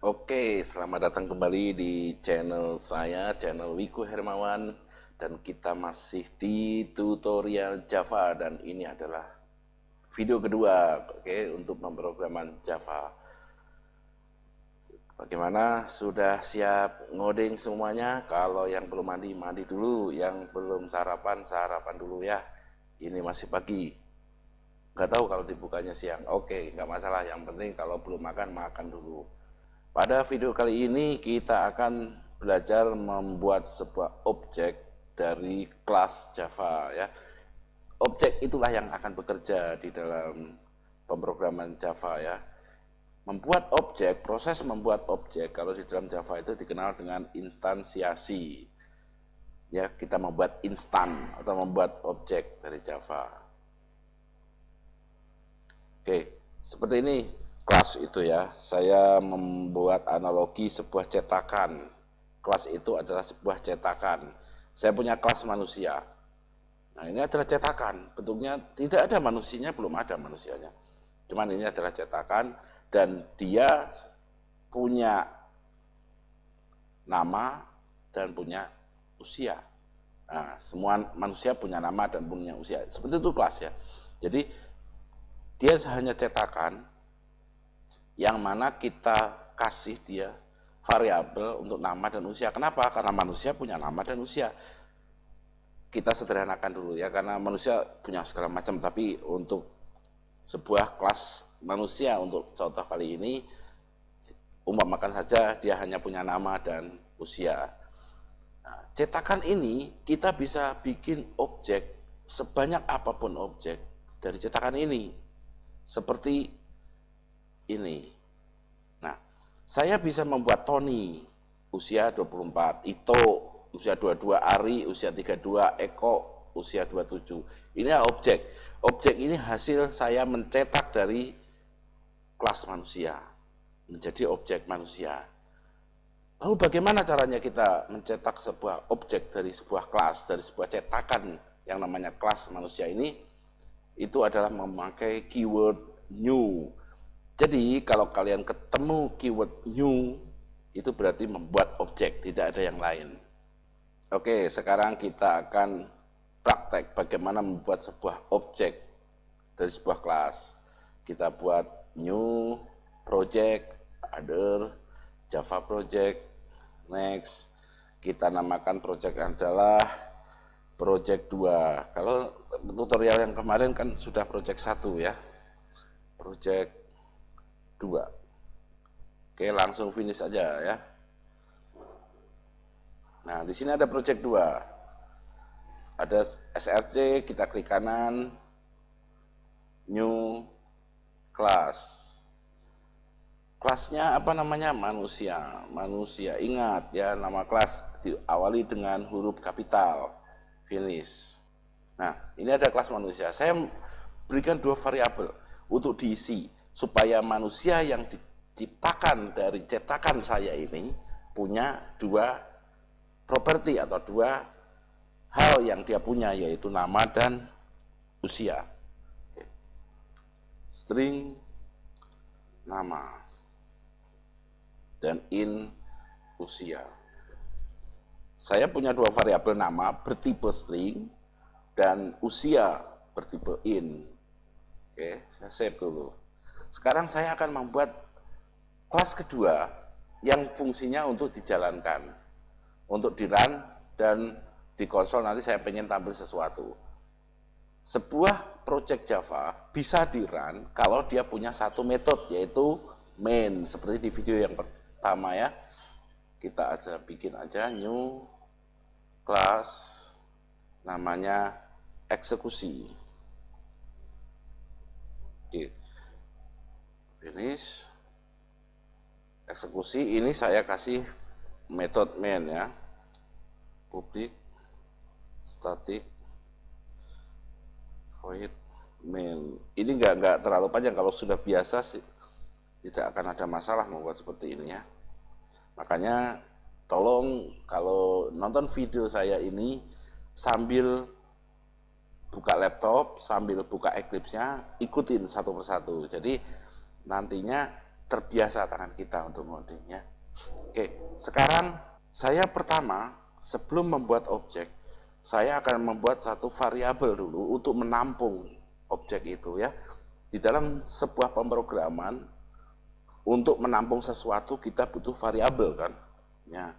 Oke, selamat datang kembali di channel saya, channel Wiku Hermawan. Dan kita masih di tutorial Java. Dan ini adalah video kedua, oke, untuk pemrograman Java. Bagaimana? Sudah siap ngoding semuanya? Kalau yang belum mandi, mandi dulu. Yang belum sarapan, sarapan dulu ya. Ini masih pagi. Nggak tahu kalau dibukanya siang. Oke, nggak masalah. Yang penting kalau belum makan, makan dulu. Pada video kali ini kita akan belajar membuat sebuah objek dari kelas Java ya. Objek itulah yang akan bekerja di dalam pemrograman Java ya. Membuat objek, proses membuat objek kalau di dalam Java itu dikenal dengan instansiasi. Ya, kita membuat instan atau membuat objek dari Java. Oke, seperti ini kelas itu ya. Saya membuat analogi sebuah cetakan. Kelas itu adalah sebuah cetakan. Saya punya kelas manusia. Nah, ini adalah cetakan. Bentuknya tidak ada manusianya, belum ada manusianya. Cuman ini adalah cetakan dan dia punya nama dan punya usia. Nah, semua manusia punya nama dan punya usia. Seperti itu kelas ya. Jadi dia hanya cetakan yang mana kita kasih dia variabel untuk nama dan usia. Kenapa? Karena manusia punya nama dan usia. Kita sederhanakan dulu ya, karena manusia punya segala macam, tapi untuk sebuah kelas manusia untuk contoh kali ini, umpamakan saja dia hanya punya nama dan usia. Nah, cetakan ini kita bisa bikin objek sebanyak apapun objek dari cetakan ini. Seperti ini. Nah, saya bisa membuat Tony, usia 24, Ito, usia 22, Ari, usia 32, Eko, usia 27. Ini adalah objek. Objek ini hasil saya mencetak dari kelas manusia, menjadi objek manusia. Lalu bagaimana caranya kita mencetak sebuah objek dari sebuah kelas, dari sebuah cetakan yang namanya kelas manusia ini? Itu adalah memakai keyword new. Jadi kalau kalian ketemu keyword new, itu berarti membuat objek, tidak ada yang lain. Oke, sekarang kita akan praktek bagaimana membuat sebuah objek dari sebuah kelas. Kita buat new, project, other, Java project, next. Kita namakan project adalah project 2. Kalau tutorial yang kemarin kan sudah project 1 ya. Project 2. Oke, langsung finish aja ya. Nah, di sini ada project 2. Ada src, kita klik kanan, new class. Kelasnya apa namanya? Manusia. Manusia, ingat ya, nama kelas diawali dengan huruf kapital. Finish. Nah, ini ada kelas manusia. Saya berikan dua variabel untuk diisi supaya manusia yang diciptakan dari cetakan saya ini punya dua properti atau dua hal yang dia punya, yaitu nama dan usia. String nama dan in usia. Saya punya dua variabel nama bertipe string dan usia bertipe in. Oke, saya save dulu. Sekarang saya akan membuat kelas kedua yang fungsinya untuk dijalankan, untuk di-run dan di konsol nanti saya pengen tampil sesuatu. Sebuah project Java bisa di-run kalau dia punya satu metode, yaitu main, seperti di video yang pertama ya. Kita aja bikin aja new class, namanya eksekusi. Oke. Finish. Eksekusi ini saya kasih metode main ya. Public static void main. Ini nggak terlalu panjang, kalau sudah biasa sih tidak akan ada masalah membuat seperti ini ya. Makanya tolong kalau nonton video saya ini sambil buka laptop, sambil buka Eclipse-nya, ikutin satu persatu. Jadi nantinya terbiasa tangan kita untuk ngodingnya. Oke, sekarang saya pertama sebelum membuat objek, saya akan membuat satu variabel dulu untuk menampung objek itu ya. Di dalam sebuah pemrograman untuk menampung sesuatu kita butuh variabel kan. Ya.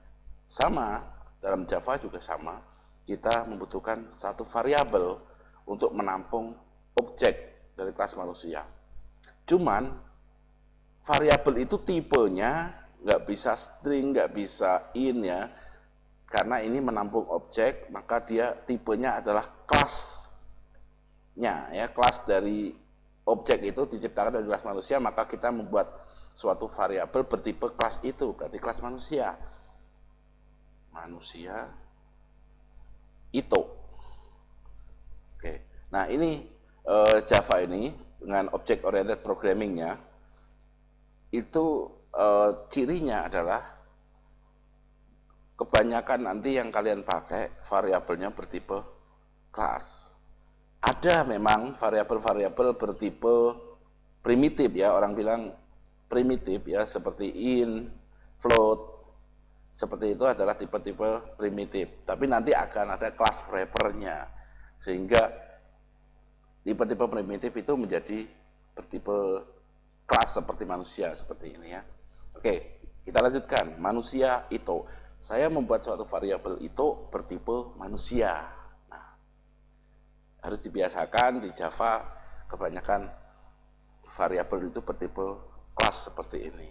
Sama dalam Java juga sama. Kita membutuhkan satu variabel untuk menampung objek dari kelas manusia. Cuman variabel itu tipenya nggak bisa string, nggak bisa int ya. Karena ini menampung objek, maka dia tipenya adalah kelasnya ya, kelas dari objek itu diciptakan dari kelas manusia, maka kita membuat suatu variabel bertipe kelas itu, berarti kelas manusia. Manusia itu. Oke. Nah, ini Java ini dengan object oriented programming-nya itu cirinya adalah kebanyakan nanti yang kalian pakai variabelnya bertipe kelas. Ada memang variabel-variabel bertipe primitif ya, orang bilang primitif ya, seperti int, float, seperti itu adalah tipe-tipe primitif. Tapi nanti akan ada class wrapper-nya, sehingga tipe-tipe primitif itu menjadi bertipe kelas seperti manusia, seperti ini ya. Oke, kita lanjutkan. Manusia itu. Saya membuat suatu variabel itu bertipe manusia. Harus dibiasakan di Java, kebanyakan variabel itu bertipe kelas seperti ini.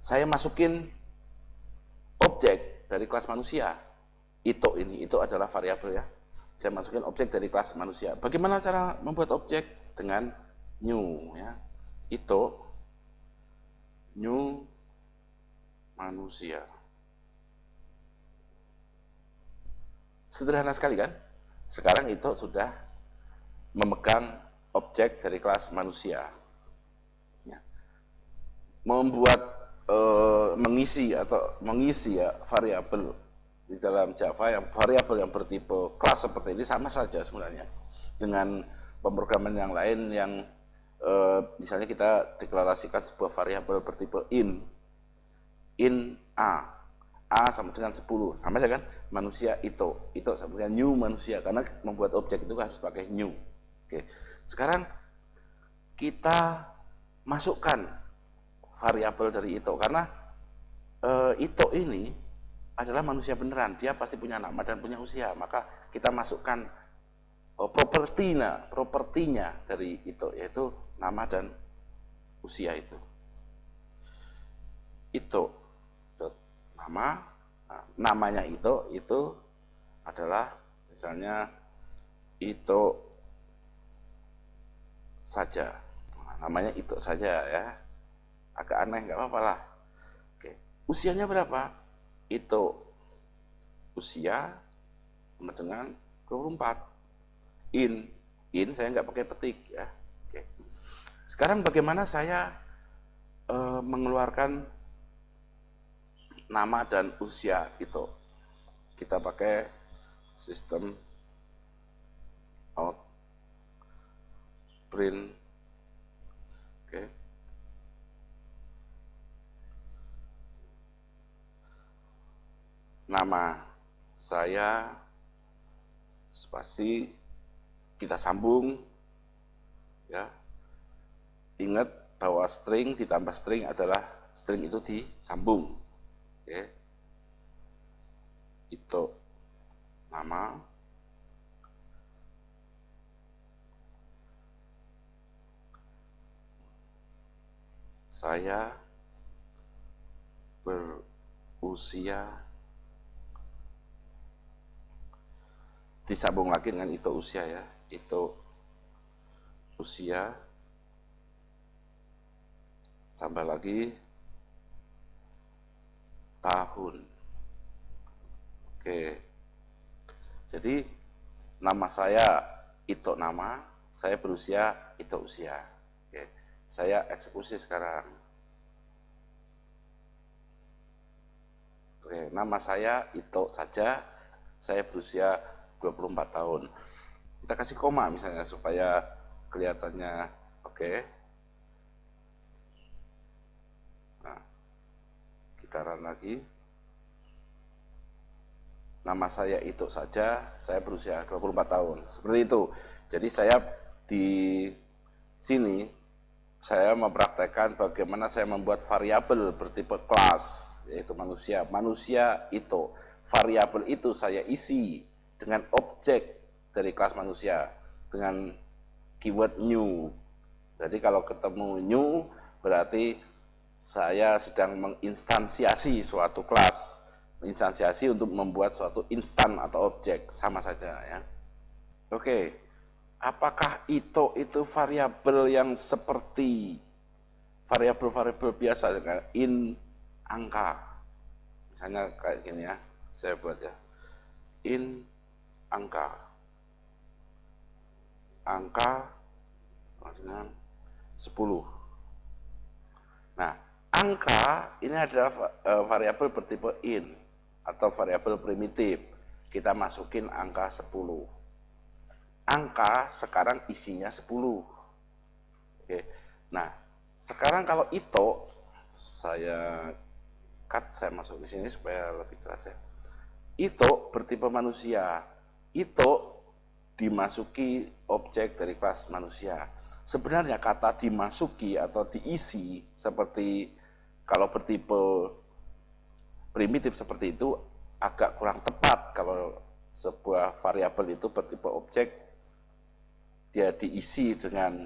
Saya masukin objek dari kelas manusia. Itu adalah variabel ya. Saya masukin objek dari kelas manusia. Bagaimana cara membuat objek? Dengan new ya. New manusia. Sederhana sekali kan? Sekarang itu sudah memegang objek dari kelas manusia. Ya. Membuat mengisi ya variabel di dalam Java yang variabel yang bertipe kelas seperti ini sama saja sebenarnya dengan pemrograman yang lain yang misalnya kita deklarasikan sebuah variabel bertipe int A sama dengan 10, sama saja kan? Manusia itu sama dengan new manusia, karena membuat objek itu harus pakai new. Oke, sekarang kita masukkan variabel dari itu, karena itu ini adalah manusia beneran, dia pasti punya nama dan punya usia, maka kita masukkan propertinya dari itu, yaitu nama dan usia itu. Nama, namanya itu adalah misalnya itu saja, namanya itu saja ya, agak aneh nggak apa-apa lah. Oke, usianya berapa? Itu usia sama dengan 24. In saya nggak pakai petik ya. Oke, sekarang bagaimana saya mengeluarkan nama dan usia itu? Kita pakai sistem out print. Oke. Nama saya spasi kita sambung ya. Ingat bahwa string ditambah string adalah string itu disambung. Oke. Itu nama, saya berusia, disambung lagi dengan itu usia ya, itu usia tambah lagi tahun. Oke, jadi nama saya itu nama, saya berusia itu usia. Oke, saya eksekusi sekarang. Oke, nama saya itu saja, saya berusia 24 tahun. Kita kasih koma misalnya supaya kelihatannya oke. pendaftaran lagi. Nama saya itu saja, saya berusia 24 tahun. Seperti itu. Jadi saya di sini, saya mempraktekkan bagaimana saya membuat variabel bertipe kelas, yaitu manusia. Manusia itu, variabel itu saya isi dengan objek dari kelas manusia, dengan keyword new. Jadi kalau ketemu new, berarti saya sedang menginstansiasi suatu kelas, instansiasi untuk membuat suatu instan atau objek, sama saja ya. Oke, apakah itu variabel yang seperti variabel-variabel biasa dengan in angka? Misalnya kayak gini ya, saya buat ya, in angka, angka dengan 10. Nah, angka ini adalah variabel bertipe in atau variabel primitif. Kita masukin angka 10. Angka sekarang isinya 10. Oke. Nah, sekarang kalau itu saya cut, saya masuk di sini supaya lebih jelas ya. Itu bertipe manusia. Itu dimasuki objek dari kelas manusia. Sebenarnya kata dimasuki atau diisi seperti kalau bertipe primitif seperti itu agak kurang tepat. Kalau sebuah variabel itu bertipe objek, dia diisi dengan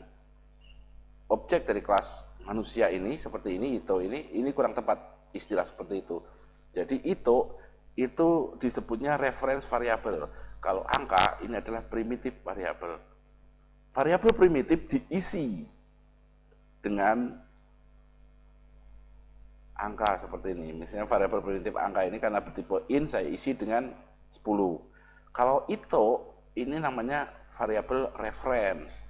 objek dari kelas manusia ini seperti ini, itu ini kurang tepat istilah seperti itu. Jadi itu disebutnya reference variabel. Kalau angka ini adalah primitif variabel. Variabel primitif diisi dengan angka seperti ini. Misalnya variabel primitif angka ini karena bertipe in, saya isi dengan 10. Kalau itu, ini namanya variabel reference.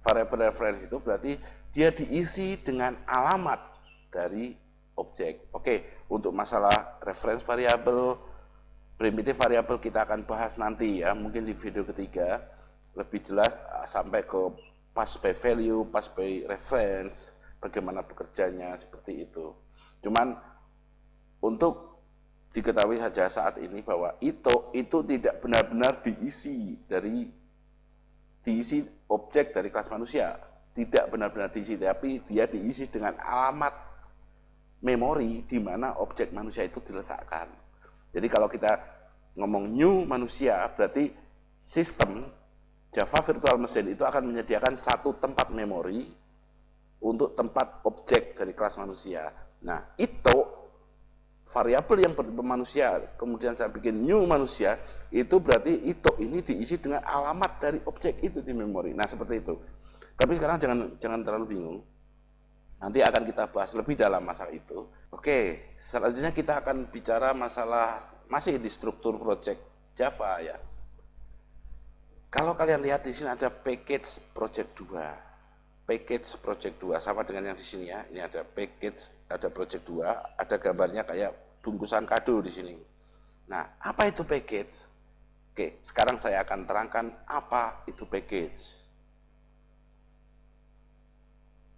Variabel reference itu berarti dia diisi dengan alamat dari objek. Oke, untuk masalah reference variabel, primitif variabel kita akan bahas nanti ya, mungkin di video ketiga. Lebih jelas sampai ke pass by value, pass by reference, bagaimana bekerjanya seperti itu. Cuman untuk diketahui saja saat ini bahwa itu tidak benar-benar diisi objek dari kelas manusia, tidak benar-benar diisi, tapi dia diisi dengan alamat memori di mana objek manusia itu diletakkan. Jadi kalau kita ngomong new manusia, berarti sistem Java Virtual Machine itu akan menyediakan satu tempat memori untuk tempat objek dari kelas manusia. Nah, itu variabel yang bertipe manusia, kemudian saya bikin new manusia, itu berarti ini diisi dengan alamat dari objek itu di memori. Nah, seperti itu. Tapi sekarang jangan terlalu bingung. Nanti akan kita bahas lebih dalam masalah itu. Oke, selanjutnya kita akan bicara masalah masih di struktur project Java ya. Kalau kalian lihat di sini ada package project 2. Package project 2 sama dengan yang di sini ya. Ini ada package, ada project 2, ada gambarnya kayak bungkusan kado di sini. Nah, apa itu package? Oke, sekarang saya akan terangkan apa itu package.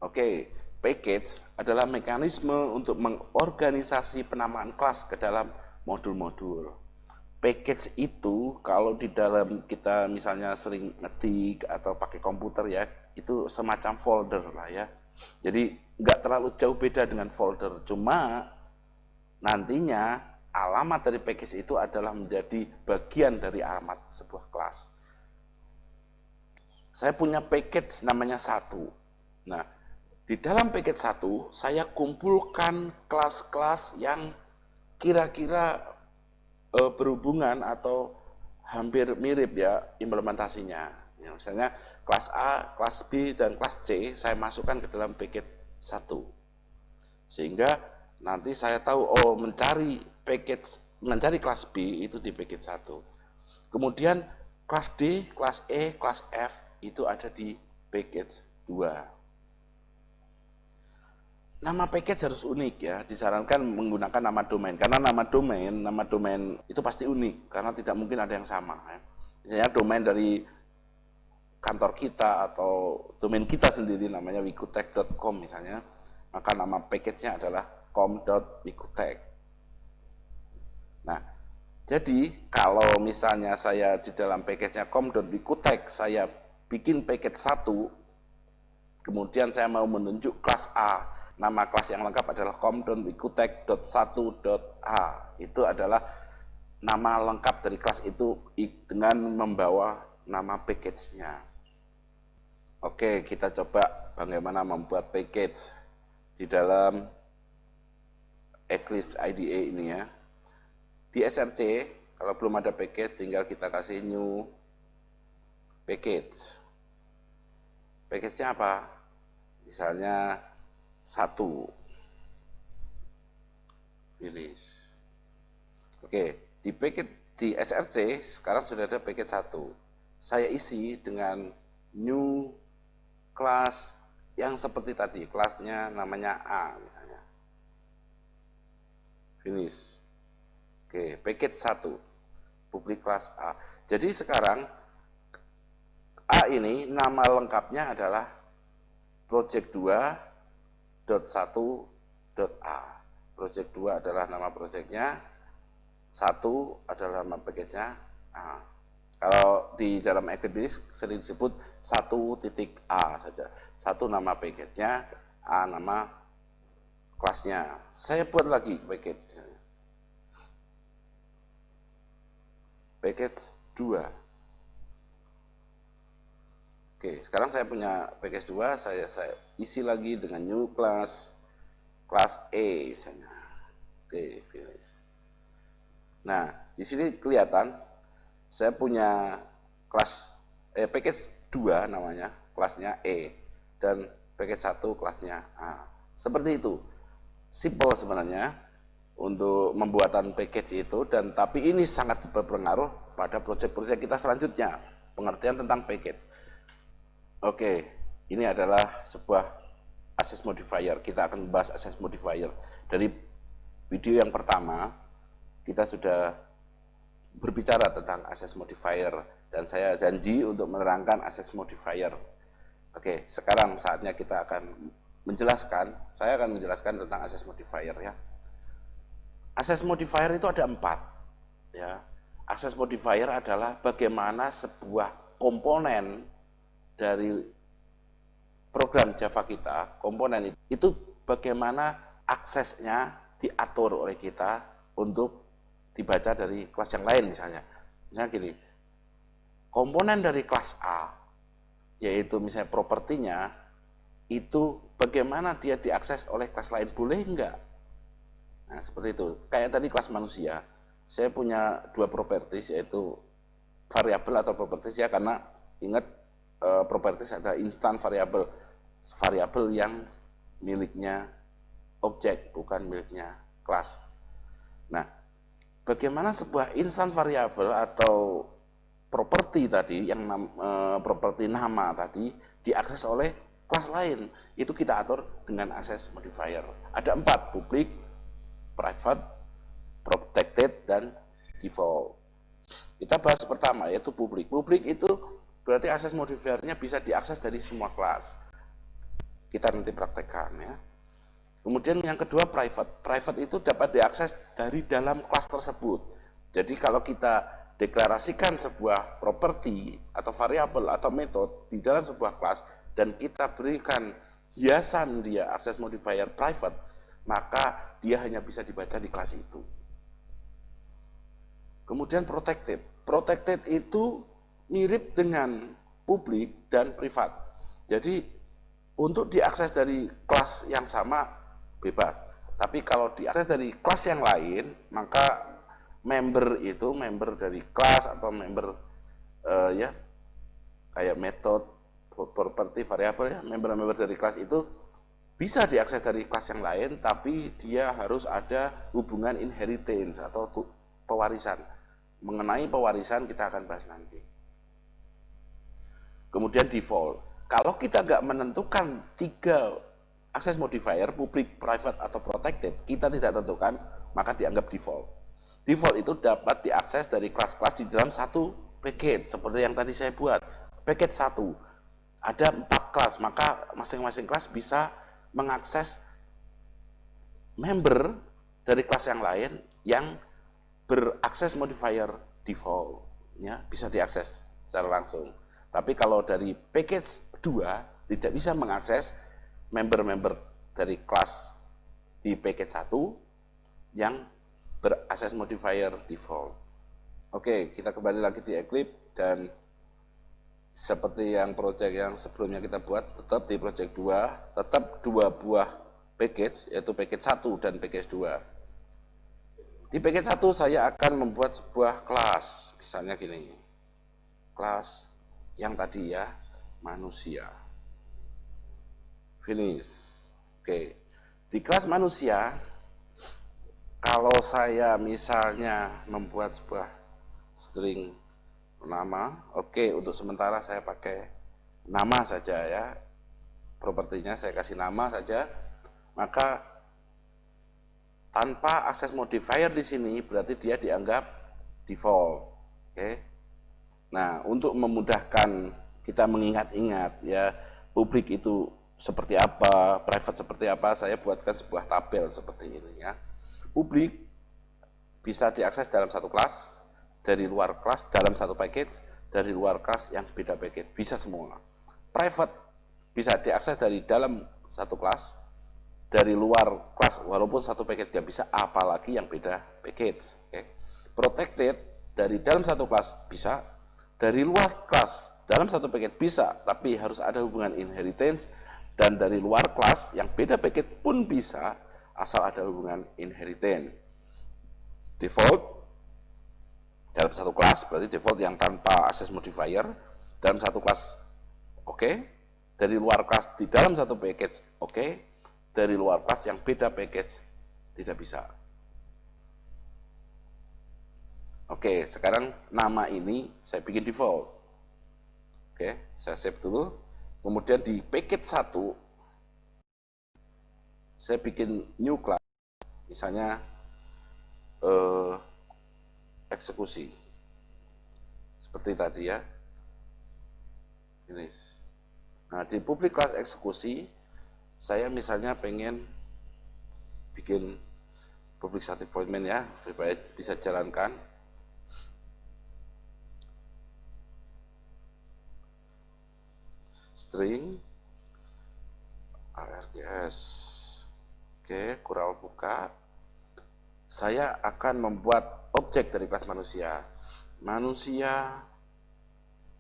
Oke, package adalah mekanisme untuk mengorganisasi penamaan kelas ke dalam modul-modul. Package itu kalau di dalam kita misalnya sering ngetik atau pakai komputer ya, itu semacam folder lah ya. Jadi nggak terlalu jauh beda dengan folder, cuma nantinya alamat dari package itu adalah menjadi bagian dari alamat sebuah kelas. Saya punya package namanya 1. Nah, di dalam package 1 saya kumpulkan kelas-kelas yang kira-kira berhubungan atau hampir mirip ya implementasinya. Ya, misalnya kelas A, kelas B, dan kelas C saya masukkan ke dalam package 1. Sehingga nanti saya tahu mencari kelas B itu di package 1. Kemudian kelas D, kelas E, kelas F itu ada di package 2. Nama package harus unik ya, disarankan menggunakan nama domain, karena nama domain itu pasti unik, karena tidak mungkin ada yang sama. Ya. Misalnya domain dari kantor kita atau domain kita sendiri namanya wikutech.com misalnya, maka nama package-nya adalah com.wikutech. Nah, jadi kalau misalnya saya di dalam package-nya com.wikutek, saya bikin package 1, kemudian saya mau menunjuk kelas A, nama kelas yang lengkap adalah com.wikutek.1.a. Itu adalah nama lengkap dari kelas itu dengan membawa nama package-nya. Oke, kita coba bagaimana membuat package di dalam Eclipse IDE ini ya. Di SRC, kalau belum ada package, tinggal kita kasih new package. Package-nya apa? Misalnya 1. Finish. Oke, di package di SRC sekarang sudah ada package 1. Saya isi dengan new class yang seperti tadi, kelasnya namanya A misalnya. Finish. Oke, package 1, public class A. Jadi sekarang A ini nama lengkapnya adalah project 2.1.a. Project 2 adalah nama projectnya, 1 adalah nama package-nya A. Kalau di dalam Eclipse sering disebut 1.a saja. 1 nama package-nya, A nama kelasnya. Saya buat lagi package misalnya. Package 2. Oke, sekarang saya punya package 2, saya isi lagi dengan new class, class A misalnya. Oke, finish. Nah, di sini kelihatan saya punya kelas package 2 namanya, kelasnya E, dan package 1 kelasnya A. Seperti itu. Simple sebenarnya untuk membuatan package itu, dan tapi ini sangat berpengaruh pada proyek-proyek kita selanjutnya, pengertian tentang package. Oke, ini adalah sebuah access modifier. Kita akan membahas access modifier. Dari video yang pertama, kita sudah berbicara tentang access modifier, dan saya janji untuk menerangkan access modifier. Oke, sekarang saatnya kita akan menjelaskan, saya akan menjelaskan tentang access modifier ya. Access modifier itu ada 4 ya. Access modifier adalah bagaimana sebuah komponen dari program Java kita, komponen itu bagaimana aksesnya diatur oleh kita untuk dibaca dari kelas yang lain misalnya. Misalnya gini, komponen dari kelas A, yaitu misalnya propertinya, itu bagaimana dia diakses oleh kelas lain, boleh enggak? Nah, seperti itu. Kayak tadi kelas manusia, saya punya 2 properties, yaitu variabel atau properties ya, karena ingat properties ada instant variabel, variabel yang miliknya objek, bukan miliknya kelas. Nah, bagaimana sebuah instant variabel atau properti tadi, yang properti nama tadi, diakses oleh kelas lain, itu kita atur dengan access modifier. Ada 4, public, private, protected, dan default. Kita bahas pertama, yaitu public. Public itu berarti access modifiernya bisa diakses dari semua kelas. Kita nanti praktekkan ya. Kemudian yang kedua private. Private itu dapat diakses dari dalam kelas tersebut. Jadi kalau kita deklarasikan sebuah properti atau variabel atau metode di dalam sebuah kelas dan kita berikan hiasan dia access modifier private, maka dia hanya bisa dibaca di kelas itu. Kemudian protected. Protected itu mirip dengan publik dan privat. Jadi untuk diakses dari kelas yang sama bebas. Tapi kalau diakses dari kelas yang lain, maka member itu, member dari kelas atau member ya kayak metode, properti, variabel ya, member-member dari kelas itu bisa diakses dari kelas yang lain, tapi dia harus ada hubungan inheritance atau pewarisan. Mengenai pewarisan kita akan bahas nanti. Kemudian default. Kalau kita nggak menentukan 3 access modifier, public, private, atau protected, kita tidak tentukan, maka dianggap default. Default itu dapat diakses dari kelas-kelas di dalam satu package, seperti yang tadi saya buat. Package 1, ada 4 kelas, maka masing-masing kelas bisa mengakses member dari kelas yang lain yang berakses modifier default, ya, bisa diakses secara langsung. Tapi kalau dari package 2 tidak bisa mengakses member-member dari kelas di package 1 yang berakses modifier default. Oke, kita kembali lagi di Eclipse, dan seperti yang project yang sebelumnya kita buat, tetap di project 2, tetap 2 buah package, yaitu package 1 dan package 2. Di package 1 saya akan membuat sebuah kelas, misalnya gini, kelas yang tadi ya, manusia. Finish. Oke, di kelas manusia, kalau saya misalnya membuat sebuah string nama, oke, untuk sementara saya pakai nama saja ya, propertinya saya kasih nama saja, maka tanpa akses modifier di sini berarti dia dianggap default. Oke. Nah, untuk memudahkan kita mengingat-ingat ya, publik itu seperti apa, private seperti apa, saya buatkan sebuah tabel seperti ini ya. Publik bisa diakses dalam satu kelas, dari luar kelas dalam satu package, dari luar kelas yang beda package, bisa semua. Private bisa diakses dari dalam satu kelas, dari luar kelas, walaupun satu package nggak bisa, apalagi yang beda package. Okay. Protected dari dalam satu kelas bisa, dari luar kelas dalam satu package bisa, tapi harus ada hubungan inheritance, dan dari luar kelas yang beda package pun bisa, asal ada hubungan inheritance. Default dalam satu kelas, berarti default yang tanpa access modifier, dalam satu kelas oke, dari luar kelas di dalam satu package oke, dari luar kelas yang beda package tidak bisa. Oke, sekarang nama ini saya bikin default. Oke, saya save dulu. Kemudian di package 1 saya bikin new class, misalnya eksekusi. Seperti tadi ya. Ini. Nah, di public class eksekusi, saya misalnya pengen bikin public static void main ya, supaya bisa jalankan. String args. Oke, kurang buka. Saya akan membuat objek dari kelas manusia. Manusia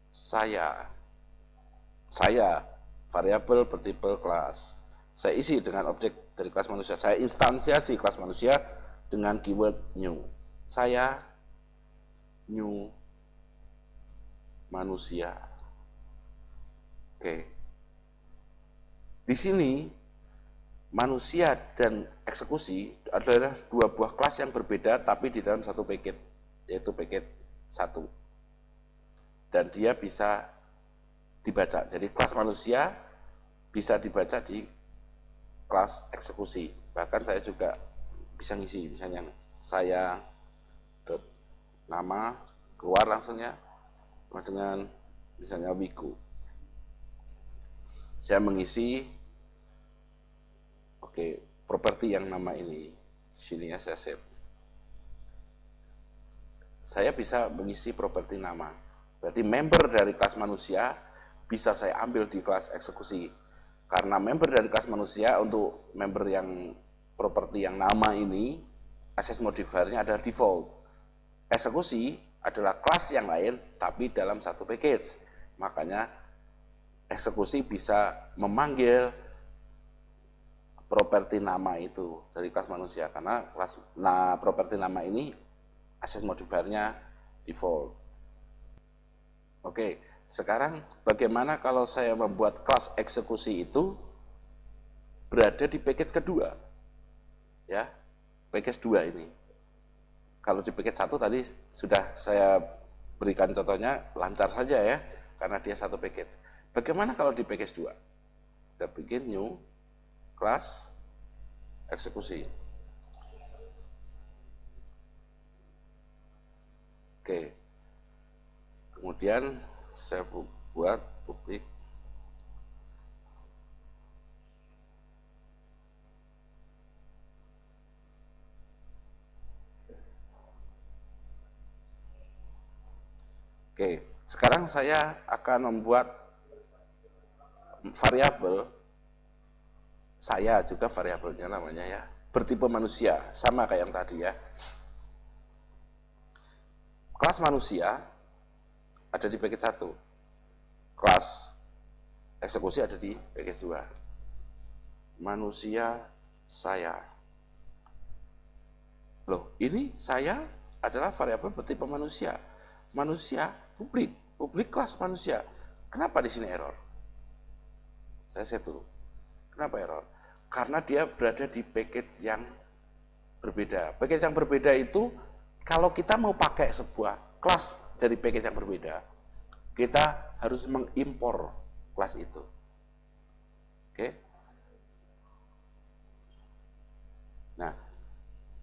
saya variabel bertipe kelas. Saya isi dengan objek dari kelas manusia. Saya instansiasi kelas manusia dengan keyword new. Saya new manusia. Oke. Di sini manusia dan eksekusi adalah dua buah kelas yang berbeda tapi di dalam satu paket, yaitu paket 1. Dan dia bisa dibaca. Jadi kelas manusia bisa dibaca di kelas eksekusi. Bahkan saya juga bisa ngisi, misalnya saya nama keluar langsungnya dengan misalnya Wiku. Saya mengisi properti yang nama ini. Sini ya saya save. Saya bisa mengisi properti nama. Berarti member dari kelas manusia bisa saya ambil di kelas eksekusi. Karena member dari kelas manusia untuk member yang properti yang nama ini, access modifiernya adalah default. Eksekusi adalah kelas yang lain tapi dalam satu package. Makanya eksekusi bisa memanggil properti nama itu dari kelas manusia karena properti nama ini access modifiernya default. Oke, sekarang bagaimana kalau saya membuat kelas eksekusi itu berada di package kedua? Ya, package 2 ini. Kalau di package 1 tadi sudah saya berikan contohnya lancar saja ya, karena dia satu package. Bagaimana kalau di package 2? Kita bikin new kelas eksekusi. Oke. Kemudian saya buat publik Oke, sekarang saya akan membuat variabel, saya juga variabelnya namanya ya, bertipe manusia, sama kayak yang tadi ya. Kelas manusia ada di paket 1, kelas eksekusi ada di paket 2. Manusia saya. Loh, ini saya adalah variabel bertipe manusia. Manusia publik, publik kelas manusia. Kenapa di sini error? Saya set dulu. Kenapa error? Karena dia berada di package yang berbeda. Package yang berbeda itu kalau kita mau pakai sebuah kelas dari package yang berbeda, kita harus mengimpor kelas itu. Oke. Nah,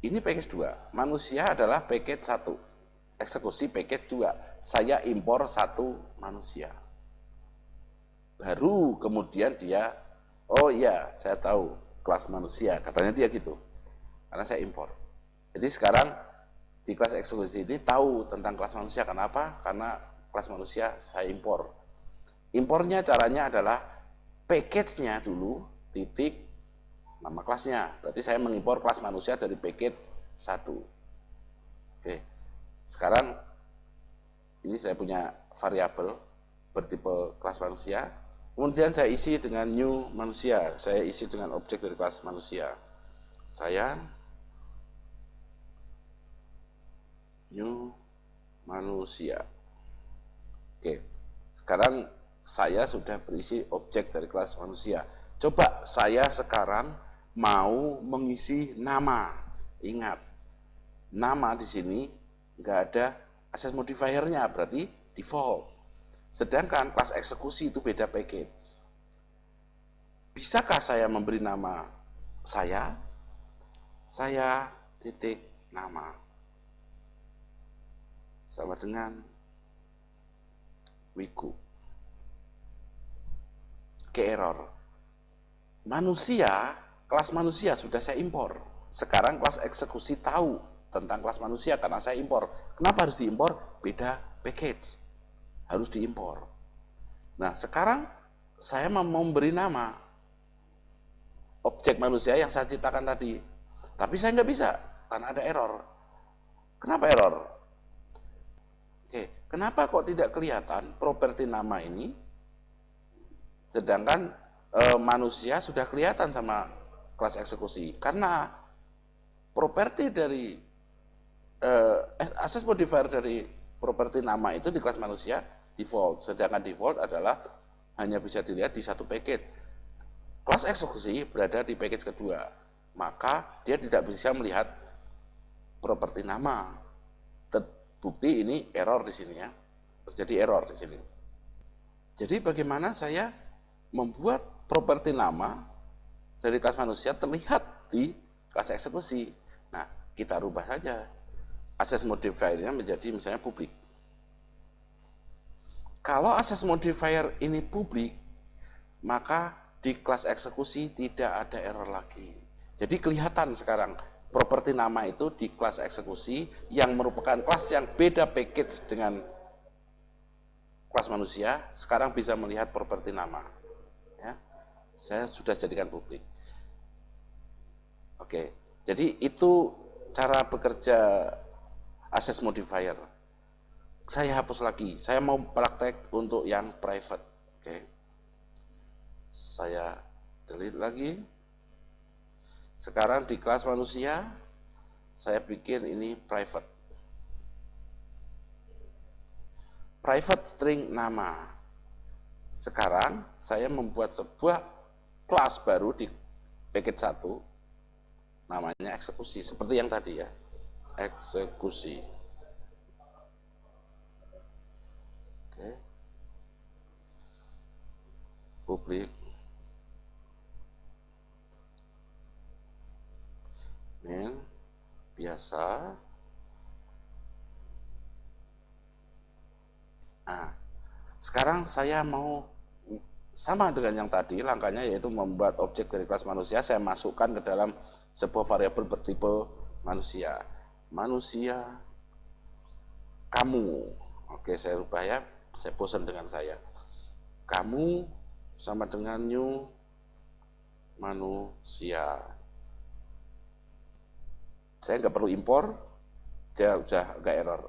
ini package 2. Manusia adalah package 1. Eksekusi package 2. Saya impor 1 manusia. Baru kemudian dia, oh iya saya tahu kelas manusia, katanya dia gitu. Karena saya impor. Jadi sekarang di kelas eksekusi ini tahu tentang kelas manusia. Kenapa? Karena kelas manusia saya impor. Impornya caranya adalah package-nya dulu, titik, nama kelasnya. Berarti saya mengimpor kelas manusia dari package 1. Oke. Sekarang ini saya punya variabel bertipe kelas manusia. Kemudian saya isi dengan new manusia. Saya isi dengan objek dari kelas manusia. Saya new manusia. Oke. Sekarang saya sudah berisi objek dari kelas manusia. Coba saya sekarang mau mengisi nama. Ingat, nama di sini nggak ada access modifiernya, berarti default. Sedangkan kelas eksekusi itu beda package. Bisakah saya memberi nama saya? Saya titik nama. Sama dengan Wiku. Ke error. Manusia, kelas manusia sudah saya impor. Sekarang kelas eksekusi tahu tentang kelas manusia karena saya impor. Kenapa harus diimpor? Beda package. Harus diimpor. Nah, sekarang saya mau memberi nama objek manusia yang saya ciptakan tadi. Tapi saya nggak bisa karena ada error. Kenapa error? Oke, kenapa kok tidak kelihatan properti nama ini? Sedangkan manusia sudah kelihatan sama kelas eksekusi. Karena properti dari access modifier dari properti nama itu di kelas manusia default. Sedangkan default adalah hanya bisa dilihat di satu package. Kelas eksekusi berada di package kedua. Maka dia tidak bisa melihat properti nama. Terbukti ini error di sini ya. Terjadi error di sini. Jadi bagaimana saya membuat properti nama dari kelas manusia terlihat di kelas eksekusi. Nah, kita rubah saja. Access modifiernya menjadi misalnya publik. Kalau access modifier ini publik, maka di kelas eksekusi tidak ada error lagi. Jadi kelihatan sekarang properti nama itu di kelas eksekusi yang merupakan kelas yang beda package dengan kelas manusia, sekarang bisa melihat properti nama. Ya, saya sudah jadikan publik. Oke, jadi itu cara bekerja access modifier. Saya hapus lagi, saya mau praktek untuk yang private. Oke, saya delete lagi. Sekarang di kelas manusia, saya bikin ini private. Private string nama. Sekarang saya membuat sebuah kelas baru di package 1, namanya eksekusi, seperti yang tadi ya, eksekusi. Oke. Publik. Main, biasa. Nah, sekarang saya mau sama dengan yang tadi, langkahnya yaitu membuat objek dari kelas manusia, saya masukkan ke dalam sebuah variabel bertipe manusia. Manusia, kamu. Oke, saya rubah ya, saya bosan dengan saya. Kamu sama dengan new manusia. Saya nggak perlu impor, dia udah nggak error.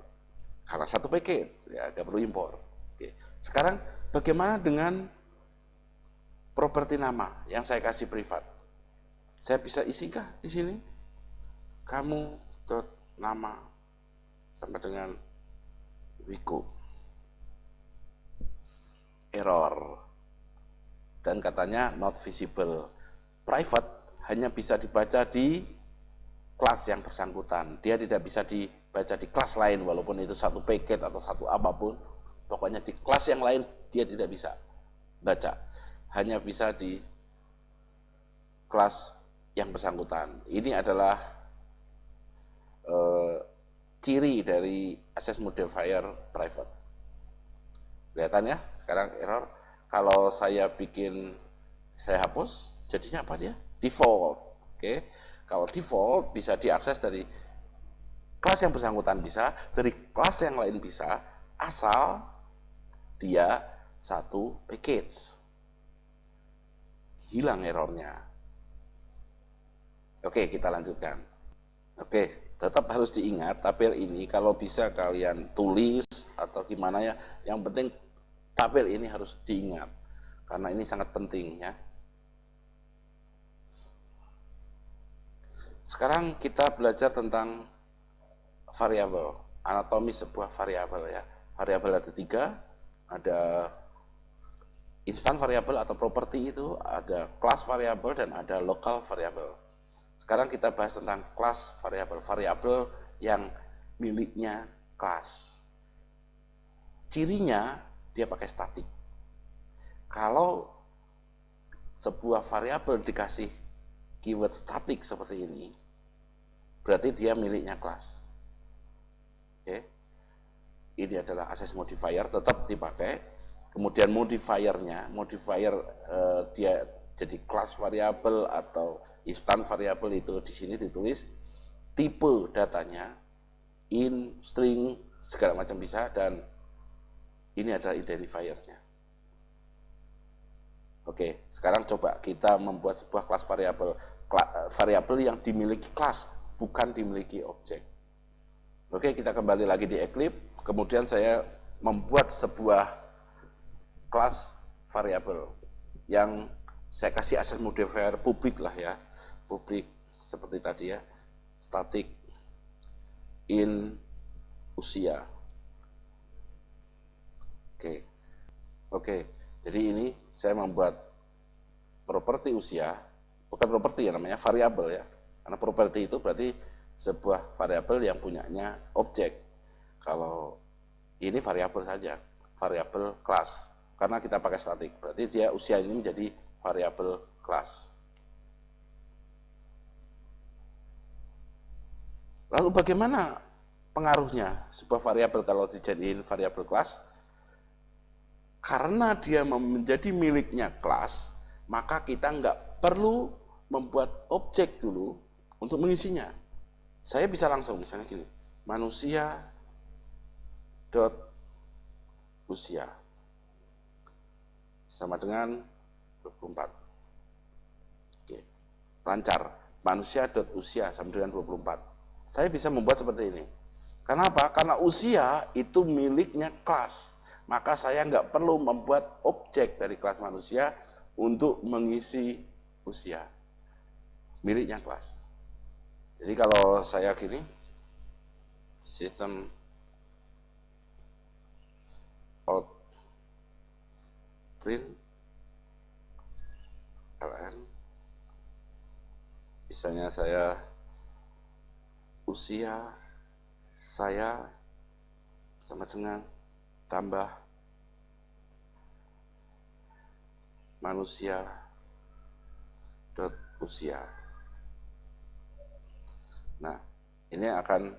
Karena satu paket, ya nggak perlu impor. Oke. Sekarang bagaimana dengan properti nama yang saya kasih privat? Saya bisa isikah di sini? Kamu dot nama sama dengan Wiko. Error. Dan katanya not visible. Private hanya bisa dibaca di kelas yang bersangkutan. Dia tidak bisa dibaca di kelas lain walaupun itu satu paket atau satu apapun. Pokoknya di kelas yang lain dia tidak bisa baca. Hanya bisa di kelas yang bersangkutan. Ini adalah ciri dari access modifier private. Kelihatan ya, sekarang error. Kalau saya hapus, jadinya apa dia? Default. Oke. Kalau default bisa diakses dari kelas yang bersangkutan bisa, dari kelas yang lain bisa, asal dia satu package. Hilang errornya. Oke, kita lanjutkan. Oke, tetap harus diingat tabel ini kalau bisa kalian tulis atau gimana ya, yang penting tabel ini harus diingat karena ini sangat penting ya. Sekarang kita belajar tentang variabel, anatomi sebuah variabel ya. Variabel ada 3, ada instan variabel atau properti itu, ada class variabel dan ada local variabel. Sekarang kita bahas tentang class variabel, variabel yang miliknya kelas. Cirinya dia pakai statik. Kalau sebuah variabel dikasih keyword statik seperti ini, berarti dia miliknya kelas. Oke. Ini adalah access modifier, tetap dipakai. Kemudian modifiernya, dia jadi kelas variabel atau instan variabel itu di sini ditulis tipe datanya in, string, segala macam bisa, dan ini adalah identifiernya. Oke, sekarang coba kita membuat sebuah kelas variabel yang dimiliki kelas, bukan dimiliki objek. Oke, kita kembali lagi di Eclipse. Kemudian saya membuat sebuah kelas variabel yang saya kasih access modifier publik lah ya, publik seperti tadi ya, static in usia. Oke, jadi ini saya membuat properti usia, bukan properti ya namanya, variabel ya, karena properti itu berarti sebuah variabel yang punyanya objek. Kalau ini variabel saja, variabel kelas, karena kita pakai statik, berarti dia usia ini menjadi variabel kelas. Lalu bagaimana pengaruhnya sebuah variabel kalau dijadiin variabel kelas? Karena dia menjadi miliknya kelas, maka kita nggak perlu membuat objek dulu untuk mengisinya. Saya bisa langsung, misalnya gini, manusia dot usia sama dengan 24. Oke. Lancar, manusia dot usia sama dengan 24. Saya bisa membuat seperti ini. Kenapa? Karena usia itu miliknya kelas. Maka saya nggak perlu membuat objek dari kelas manusia untuk mengisi usia. Miliknya kelas. Jadi kalau saya gini, sistem out print ln, misalnya saya usia saya sama dengan tambah manusia dot usia. Nah, ini akan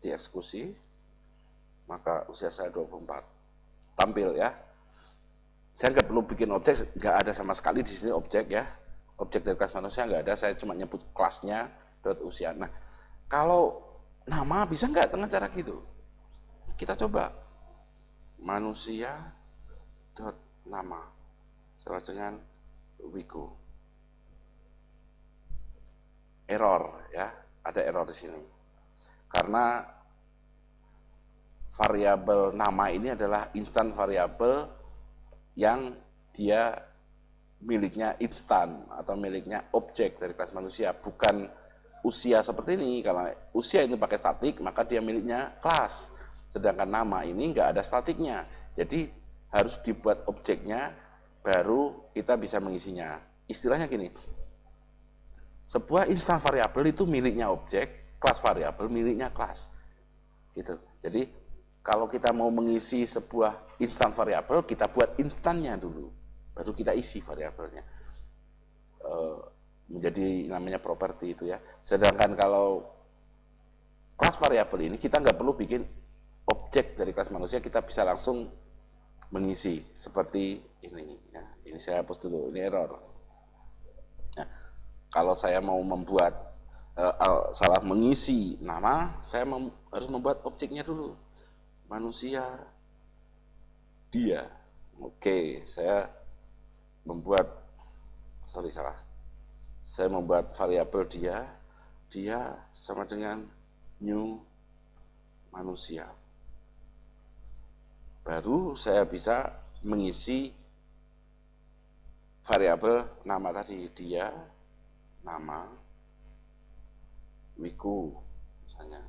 dieksekusi, maka usia saya 24. Tampil ya. Saya nggak perlu bikin objek, nggak ada sama sekali di sini objek ya. Objek dari kelas manusia nggak ada, saya cuma nyebut kelasnya dot usia. Nah, kalau nama bisa nggak dengan cara gitu? kita coba manusia dot nama sama dengan Wiku. Error ya, ada error di sini. Karena variabel nama ini adalah instan variabel yang dia miliknya instan atau miliknya objek dari kelas manusia, bukan usia seperti ini. Kalau usia itu pakai statik, maka dia miliknya kelas. Sedangkan nama ini nggak ada statiknya. Jadi harus dibuat objeknya, baru kita bisa mengisinya. Istilahnya gini, sebuah instan variabel itu miliknya objek, kelas variabel miliknya kelas. Gitu. Jadi kalau kita mau mengisi sebuah instan variabel, kita buat instannya dulu, baru kita isi variabelnya. Menjadi namanya properti itu ya. Sedangkan kalau kelas variabel ini kita nggak perlu bikin objek dari kelas manusia, kita bisa langsung mengisi seperti ini. Ya. Ini saya hapus dulu, ini error. Nah, kalau saya mau membuat salah mengisi nama, saya harus membuat objeknya dulu. Manusia, dia. Oke, saya membuat, salah. Saya membuat variabel dia sama dengan new manusia. Baru saya bisa mengisi variabel nama tadi, dia, nama, Wiku, misalnya.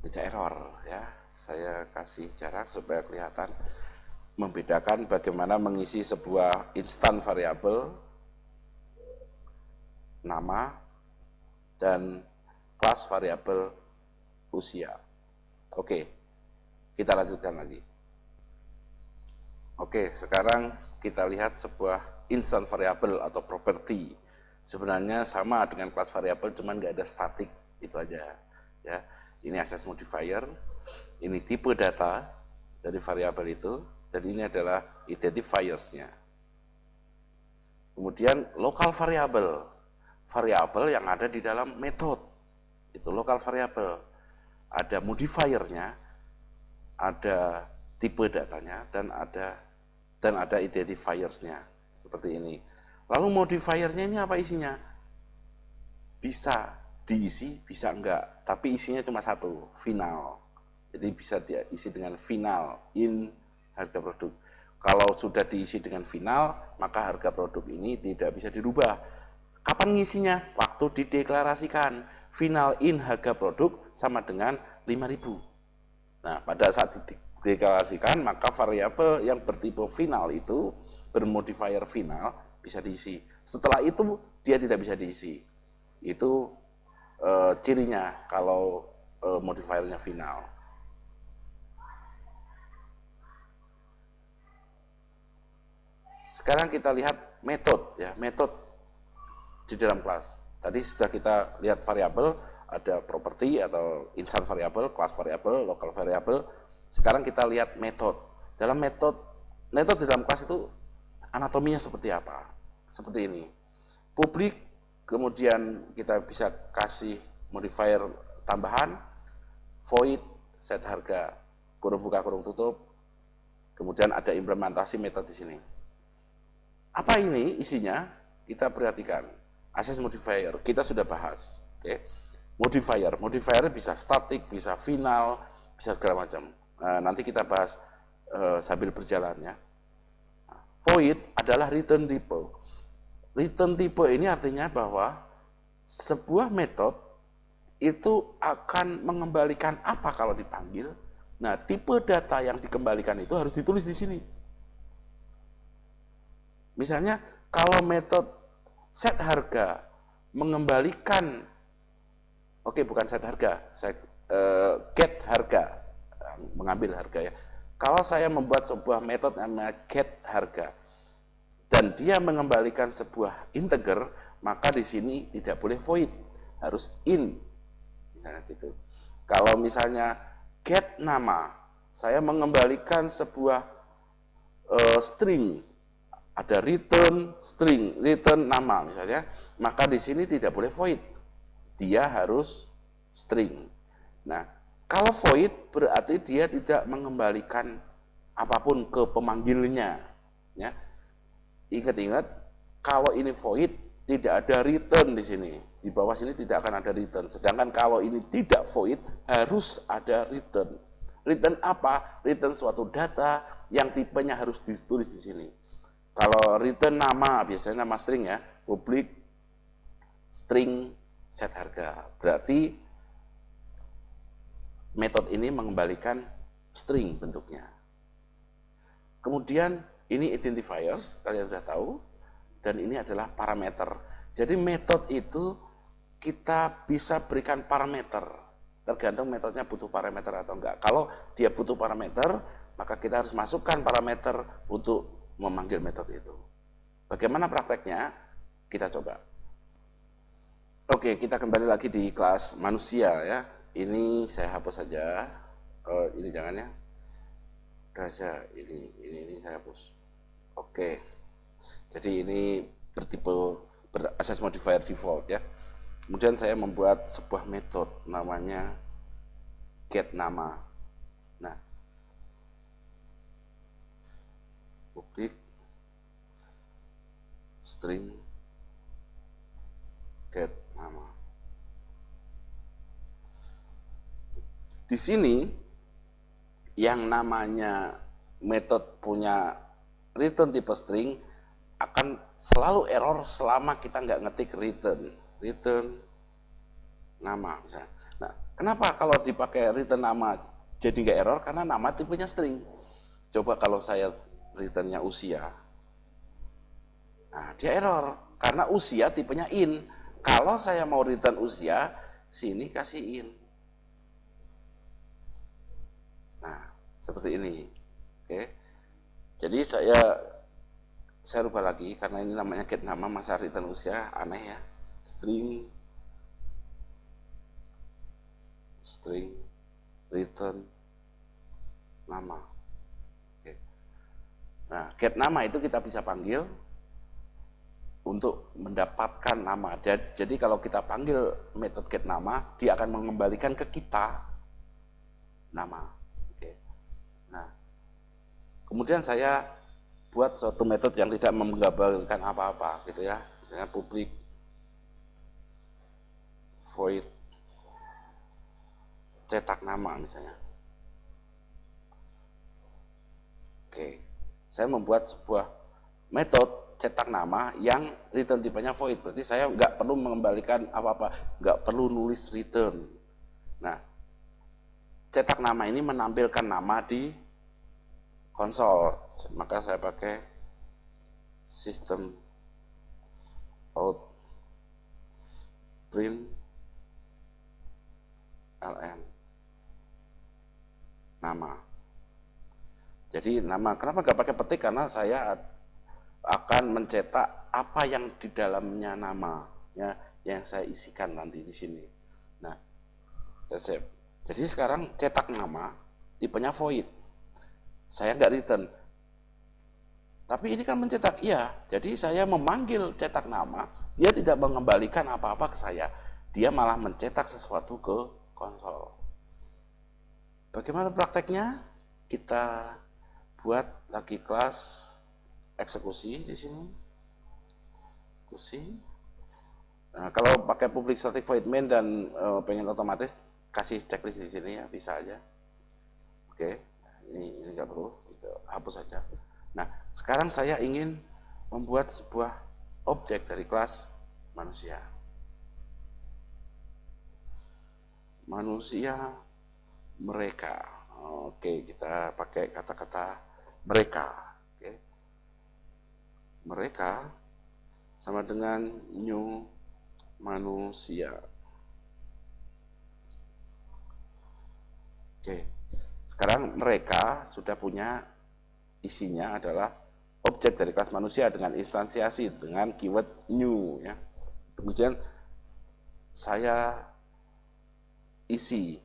Tidak error ya, saya kasih jarak supaya kelihatan membedakan bagaimana mengisi sebuah instan variabel nama dan kelas variabel usia. Oke, kita lanjutkan lagi. Oke, sekarang kita lihat sebuah instan variabel atau properti. Sebenarnya sama dengan kelas variabel, cuman nggak ada statik, itu aja. Ya, ini access modifier, ini tipe data dari variabel itu, dan ini adalah identifiers-nya. Kemudian lokal variabel, variabel yang ada di dalam metode, itu lokal variabel. Ada modifier-nya, ada tipe datanya, dan ada identifiers-nya, seperti ini. Lalu modifier-nya ini apa isinya? Bisa diisi, bisa enggak, tapi isinya cuma satu, final. Jadi bisa diisi dengan final, in harga produk. Kalau sudah diisi dengan final, maka harga produk ini tidak bisa dirubah. Kapan ngisinya? Waktu dideklarasikan. Final in harga produk sama dengan 5.000. Nah, pada saat dideklarasikan, maka variabel yang bertipe final itu, bermodifier final, bisa diisi. Setelah itu, dia tidak bisa diisi. Itu cirinya kalau modifiernya final. Sekarang kita lihat metode ya, metode di dalam kelas. Tadi sudah kita lihat variabel, ada properti atau instan variabel, kelas variabel, lokal variabel. Sekarang kita lihat metode. Dalam metode di dalam kelas itu anatominya seperti apa? Seperti ini. Publik, kemudian kita bisa kasih modifier tambahan, void, set harga, kurung buka, kurung tutup. Kemudian ada implementasi metode di sini. Apa ini isinya? Kita perhatikan. Access modifier, kita sudah bahas. Oke. Modifier bisa statik, bisa final, bisa segala macam. Nanti kita bahas sambil berjalan ya. Void adalah return type. Return type ini artinya bahwa sebuah metode itu akan mengembalikan apa kalau dipanggil. Nah, tipe data yang dikembalikan itu harus ditulis di sini. Misalnya, kalau metode set harga mengembalikan, oke, bukan set harga, get harga, mengambil harga ya. Kalau saya membuat sebuah metode namanya get harga, dan dia mengembalikan sebuah integer, maka di sini tidak boleh void, harus in, misalnya gitu. Kalau misalnya get nama, saya mengembalikan sebuah string, ada return string, return nama misalnya, maka di sini tidak boleh void, dia harus string. Nah, Kalau void berarti dia tidak mengembalikan apapun ke pemanggilnya. Ya. Ingat-ingat, kalau ini void tidak ada return di sini. Di bawah sini tidak akan ada return. Sedangkan kalau ini tidak void harus ada return. Return apa? Return suatu data yang tipenya harus ditulis di sini. Kalau return nama, biasanya nama string ya, public string set harga. Berarti metode ini mengembalikan string bentuknya. Kemudian ini identifiers, kalian sudah tahu, dan ini adalah parameter. Jadi metode itu kita bisa berikan parameter, tergantung metodenya butuh parameter atau enggak. Kalau dia butuh parameter, maka kita harus masukkan parameter untuk memanggil metode itu. Bagaimana prakteknya? Kita coba. Oke, kita kembali lagi di kelas manusia ya. Ini saya hapus saja. Ini jangan ya. Udah aja, ini saya hapus. Oke. Jadi ini bertipe access modifier default ya. Kemudian saya membuat sebuah metode namanya get nama. Nah, public string get nama. Di sini yang namanya metode punya return tipe string akan selalu error selama kita nggak ngetik return nama misalnya. Nah, kenapa kalau dipakai return nama jadi nggak error? Karena nama tipenya string. Coba kalau saya returnnya usia, nah dia error karena usia tipenya in. Kalau saya mau return usia, sini kasih in. Nah, seperti ini. Oke. Jadi saya rubah lagi karena ini namanya get nama, masa return usia, aneh ya. String return nama. Oke. Nah, get nama itu kita bisa panggil untuk mendapatkan nama. Jadi kalau kita panggil metode get nama, dia akan mengembalikan ke kita nama. Oke. Nah, kemudian saya buat suatu metode yang tidak menggambarkan apa-apa gitu ya. Misalnya public void cetak nama misalnya. Oke. Saya membuat sebuah metode cetak nama yang return tipenya void. Berarti saya nggak perlu mengembalikan apa-apa, nggak perlu nulis return. Nah, cetak nama ini menampilkan nama di konsol, maka saya pakai system out print ln nama. Jadi nama, kenapa nggak pakai petik? Karena saya akan mencetak apa yang di dalamnya nama, ya, yang saya isikan nanti di sini. Nah, save. Jadi sekarang cetak nama tipenya void. Saya nggak return. Tapi ini kan mencetak, iya. Jadi saya memanggil cetak nama, dia tidak mengembalikan apa-apa ke saya. Dia malah mencetak sesuatu ke konsol. Bagaimana prakteknya? Kita buat lagi kelas eksekusi di sini. Eksekusi. Nah, kalau pakai public static void main dan pengen otomatis, kasih checklist di sini ya, bisa aja. Oke, ini nggak perlu, gitu. Hapus saja. Nah, sekarang saya ingin membuat sebuah objek dari kelas manusia. Manusia mereka. Oke, kita pakai kata-kata mereka. Oke. Mereka sama dengan new manusia. Oke. Sekarang mereka sudah punya isinya adalah objek dari kelas manusia dengan instansiasi dengan keyword new ya. Kemudian saya isi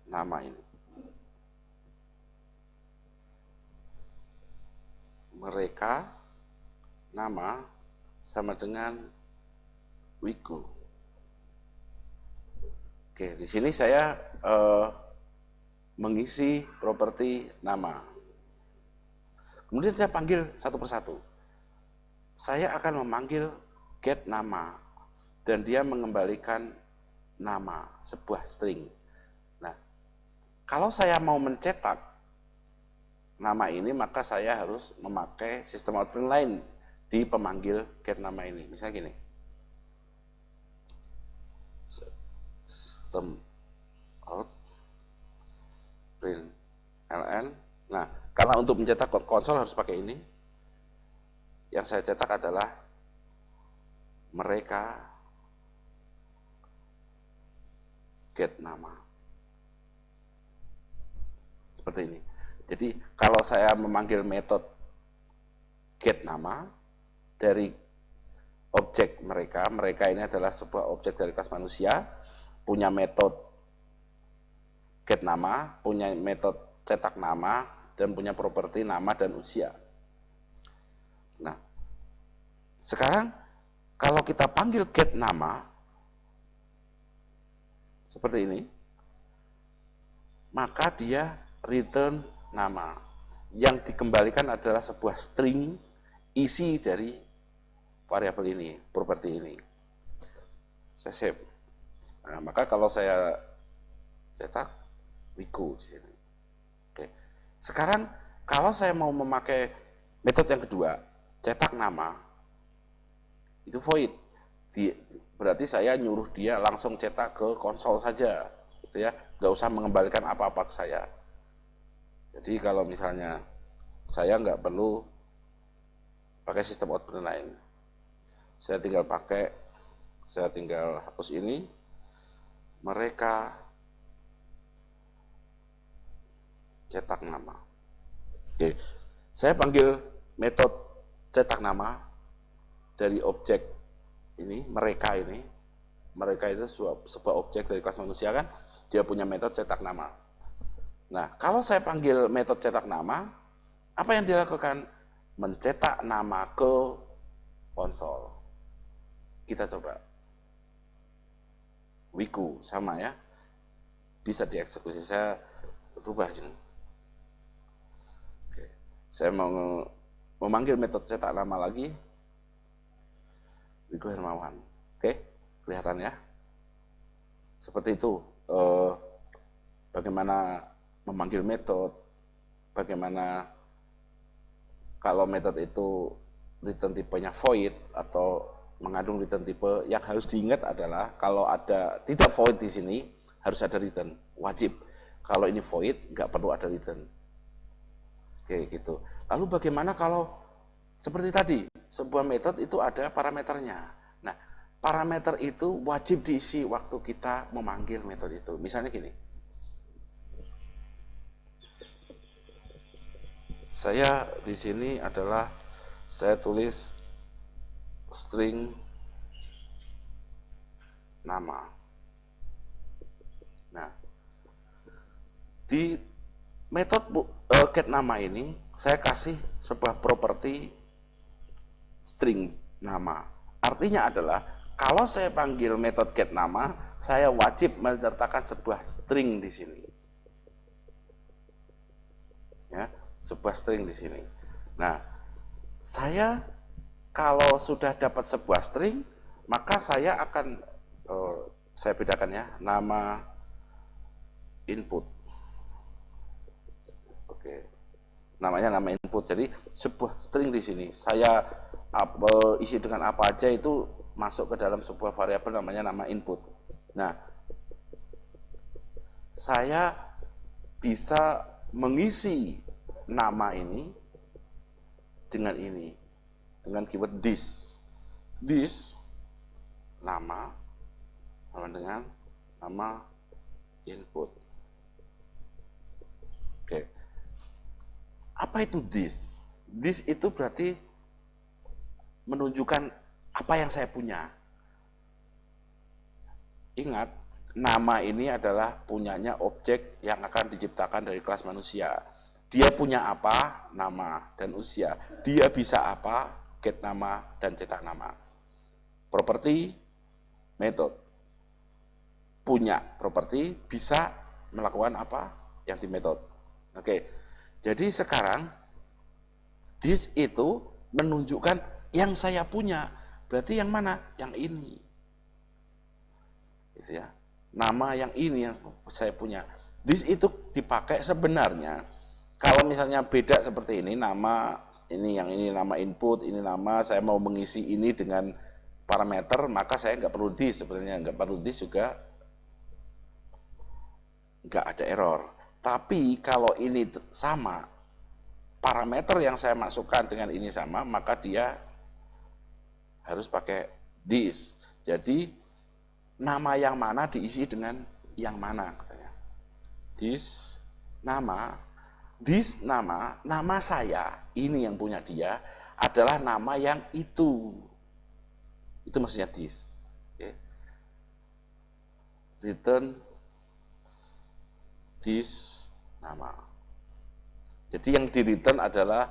nama ini. Mereka nama sama dengan Wiku. Oke, di sini saya mengisi properti nama. Kemudian saya panggil satu persatu. Saya akan memanggil get nama dan dia mengembalikan nama, sebuah string. Nah, kalau saya mau mencetak nama ini, maka saya harus memakai sistem outprint lain di pemanggil get nama ini. Misalnya gini, sistem out print ln. Nah, karena untuk mencetak konsol harus pakai ini. Yang saya cetak adalah mereka get nama. Seperti ini. Jadi kalau saya memanggil metode get nama dari objek mereka ini adalah sebuah objek dari kelas manusia, punya metode get nama, punya metode cetak nama, dan punya properti nama dan usia. Nah, sekarang kalau kita panggil get nama seperti ini, maka dia return nama. Yang dikembalikan adalah sebuah string isi dari variabel ini, properti ini. Saya save. Nah, maka kalau saya cetak Wiku di sini. Oke. Sekarang kalau saya mau memakai metode yang kedua, cetak nama, itu void. Berarti saya nyuruh dia langsung cetak ke konsol saja, gitu ya, nggak usah mengembalikan apa-apa ke saya. Jadi kalau misalnya saya nggak perlu pakai sistem output lain, saya tinggal hapus ini, mereka cetak nama. Oke, saya panggil metode cetak nama dari objek ini, mereka itu sebuah objek dari kelas manusia kan, dia punya metode cetak nama. Nah, kalau saya panggil metode cetak nama, apa yang dilakukan? Mencetak nama ke konsol. Kita coba. Wiku sama ya, bisa dieksekusi. Saya rubah sini. Oke. Saya mau memanggil metode cetak nama lagi, Wiku Hermawan. Oke, kelihatan ya. Seperti itu. Bagaimana memanggil metode, bagaimana kalau metode itu return tipenya void atau mengandung return tipe. Yang harus diingat adalah kalau ada tidak void di sini harus ada return, wajib. Kalau ini void nggak perlu ada return. Oke, gitu. Lalu bagaimana kalau seperti tadi, sebuah metode itu ada parameternya. Nah, parameter itu wajib diisi waktu kita memanggil metode itu. Misalnya gini, saya di sini adalah saya tulis string nama. Nah, di metode get nama ini saya kasih sebuah properti string nama. Artinya adalah kalau saya panggil metode get nama, saya wajib menyertakan sebuah string di sini. Ya, sebuah string di sini. Nah, saya kalau sudah dapat sebuah string, maka saya akan saya bedakan ya, nama input. Oke. Namanya nama input. Jadi sebuah string di sini saya isi dengan apa aja itu masuk ke dalam sebuah variabel namanya nama input. Nah, saya bisa mengisi nama ini dengan ini, dengan keyword this. This nama sama dengan nama input. Oke. Apa itu this? This itu berarti menunjukkan apa yang saya punya. Ingat, nama ini adalah punyanya objek yang akan diciptakan dari kelas manusia. Dia punya apa? Nama dan usia. Dia bisa apa? Get nama dan cetak nama. Properti, metode. Punya properti, bisa melakukan apa? yang di metode. Oke, jadi sekarang this itu menunjukkan yang saya punya. Berarti yang mana? Yang ini. Gitu ya. Nama yang ini yang saya punya. This itu dipakai sebenarnya kalau misalnya beda seperti ini, nama ini yang ini nama input, ini nama saya mau mengisi ini dengan parameter, maka saya nggak perlu this sebenarnya, nggak perlu this juga nggak ada error. Tapi kalau ini sama, parameter yang saya masukkan dengan ini sama, maka dia harus pakai this. Jadi nama yang mana diisi dengan yang mana katanya. This nama saya, ini yang punya dia adalah nama yang itu. Itu maksudnya this. Okay. Return this nama. Jadi yang di return adalah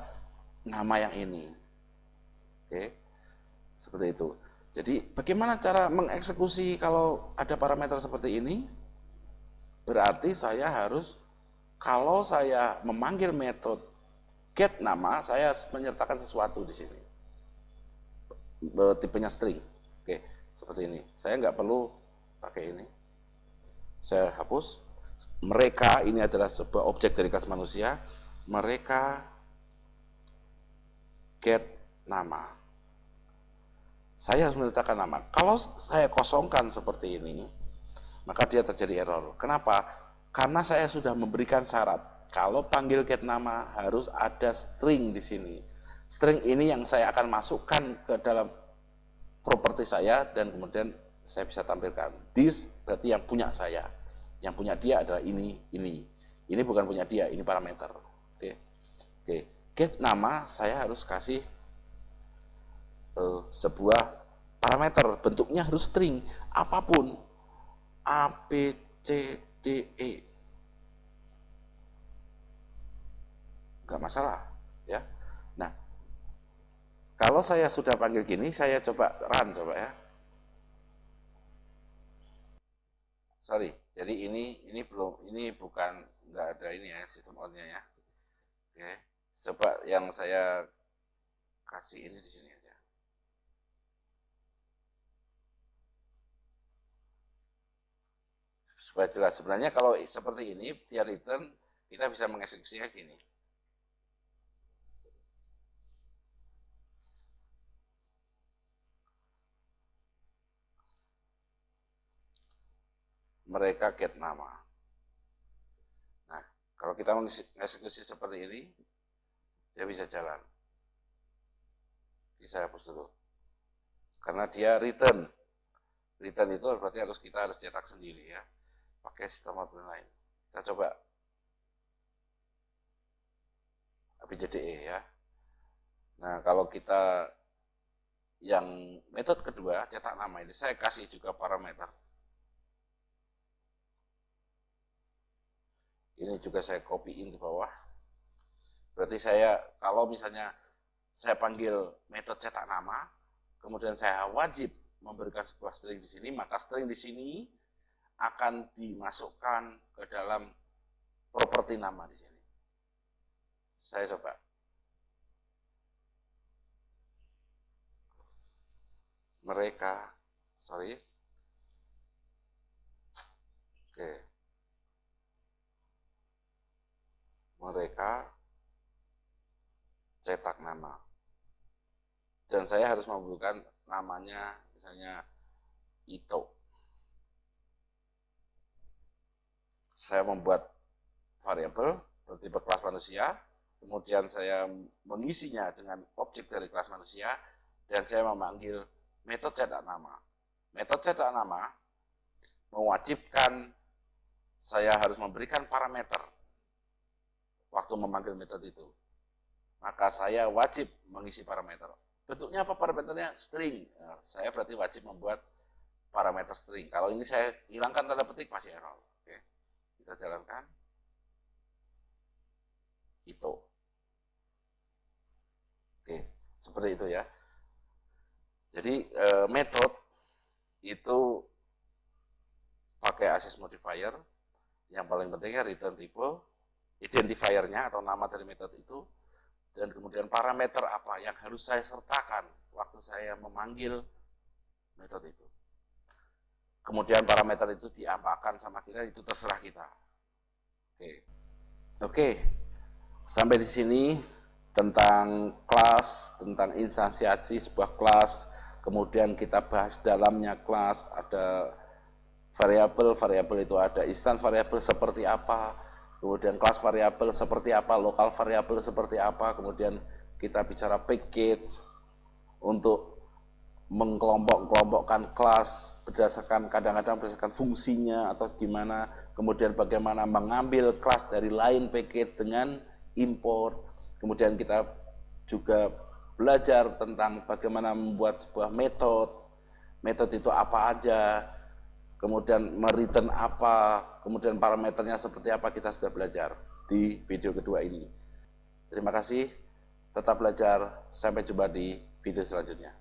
nama yang ini. Oke. Seperti itu. Jadi bagaimana cara mengeksekusi kalau ada parameter seperti ini? Berarti saya harus, kalau saya memanggil metode get nama, saya harus menyertakan sesuatu di sini. Tipenya string. Oke, seperti ini. Saya nggak perlu pakai ini. Saya hapus. Mereka ini adalah sebuah objek dari kelas manusia. Mereka get nama. Saya harus menetapkan nama. Kalau saya kosongkan seperti ini, maka dia terjadi error. Kenapa? Karena saya sudah memberikan syarat. Kalau panggil get nama harus ada string di sini. String ini yang saya akan masukkan ke dalam properti saya dan kemudian saya bisa tampilkan. This berarti yang punya saya. Yang punya dia adalah ini, ini. Ini bukan punya dia, ini parameter. Oke. Oke. Get nama saya harus kasih sebuah parameter, bentuknya harus string apapun. A, B, C, D, E. Enggak masalah, ya. Nah, kalau saya sudah panggil gini, saya coba run coba ya. Sorry, jadi ini belum, ini bukan, enggak ada ini ya sistem on-nya ya. Oke, coba yang saya kasih ini di sini aja. Supaya jelas, sebenarnya kalau seperti ini, dia return, kita bisa mengeksekusinya gini. Mereka get nama. Nah, kalau kita mengeksekusi seperti ini, dia bisa jalan. Ini saya hapus dulu. Karena dia return. Return itu berarti kita harus cetak sendiri ya. Pakai sistem output lain. Kita coba ABCDE ya. Nah, kalau kita yang metode kedua, cetak nama ini, saya kasih juga parameter. Ini juga saya copy-in ke bawah. Berarti saya, kalau misalnya saya panggil metode cetak nama, kemudian saya wajib memberikan sebuah string di sini, maka string di sini akan dimasukkan ke dalam properti nama di sini. Saya coba. Mereka, sorry. Oke. Mereka cetak nama. Dan saya harus memberikan namanya, misalnya Ito. Saya membuat variabel bertipe kelas manusia, kemudian saya mengisinya dengan objek dari kelas manusia, dan saya memanggil metode cetak nama. Metode cetak nama mewajibkan saya harus memberikan parameter waktu memanggil metode itu. Maka saya wajib mengisi parameter. Bentuknya apa parameternya? String. Nah, saya berarti wajib membuat parameter string. Kalau ini saya hilangkan tanda petik, pasti error. Oke. Kita jalankan. Itu. Oke, seperti itu ya. Jadi metode itu pakai access modifier Yang paling pentingnya return type, identifier-nya atau nama dari metode itu, dan kemudian parameter apa yang harus saya sertakan waktu saya memanggil metode itu. Kemudian parameter itu diapakan sama kita, itu terserah kita. Oke. Sampai di sini tentang kelas, tentang instansiasi sebuah kelas, kemudian kita bahas dalamnya kelas, ada variabel itu ada instance variabel seperti apa, kemudian kelas variabel seperti apa, lokal variabel seperti apa, kemudian kita bicara package untuk mengkelompok-kelompokkan kelas berdasarkan kadang-kadang berdasarkan fungsinya atau gimana, kemudian bagaimana mengambil kelas dari lain package dengan import, kemudian kita juga belajar tentang bagaimana membuat sebuah metode itu apa aja, kemudian mereturn apa, kemudian parameternya seperti apa, kita sudah belajar di video kedua ini. Terima kasih, tetap belajar, sampai jumpa di video selanjutnya.